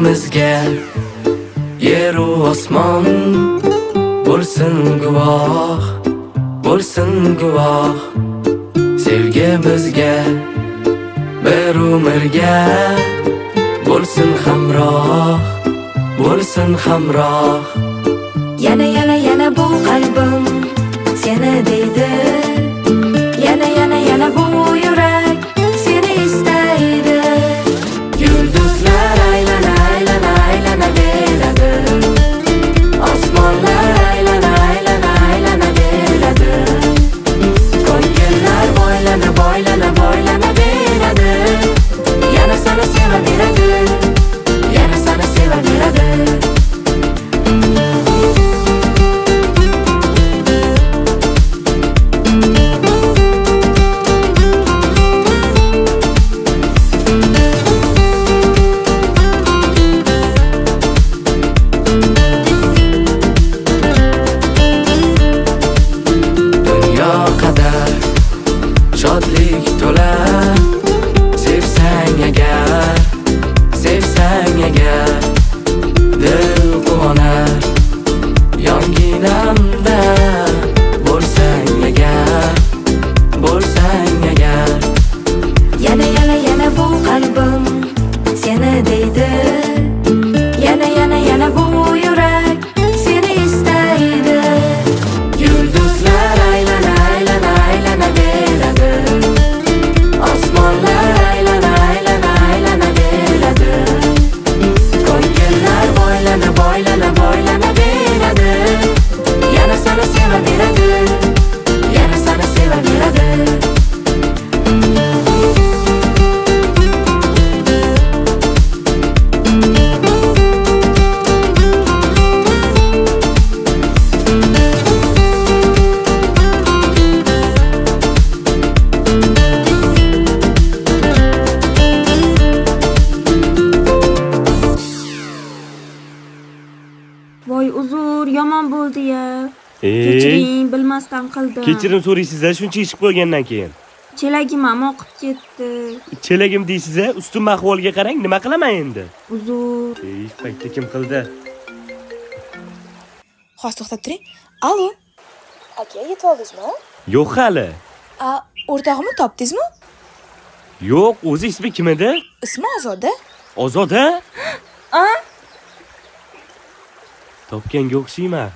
Sevgimizga yer u osmon bo'lsin guvoh, bo'lsin guvoh. Sevgimizga bir umrga bo'lsin hamroh, bo'lsin hamroh. Yana bu qalbim seni deydi. Yana bu yurak seni istaydi. Yulduzlar aylanaveradi. Osmonlar aylanaveradi. Ko'ngillar boylanaveradi. Yana seni sevaveradi. Yana seni sevaveradi. Shodlik to'la sevsang agar dil quvonar yonginamda bo'lsang agar Yana bu qalbim seni deydi. Yana bu yurak seni istaydi. Yulduzlar aylanaveradi. Osmonlar aylanaveradi. Ko'ngillar boylanaveradi. Yana seni sevaveradi. Yana seni sevaveradi. Voy uzr, yomon bo'ldi-ya. Kechiring, bilmasdan qildim. Kechirim so'raysiz-a, shuncha ichib qo'ygandan keyin. Chelagim ham oqib ketdi. Chelagim deysiz-a, ustim ahvolga qarang, nima qilaman endi? Uzr. Paytda kim qildi? Hozir to'xtab turing. Allo. Aka, yetib oldingizmi? Yo'q hali. O'rtog'imni topdingizmi? Yo'q, o'zi ismi kim edi? Ismi Ozoda. Ozoda? Topganga o'xshayman.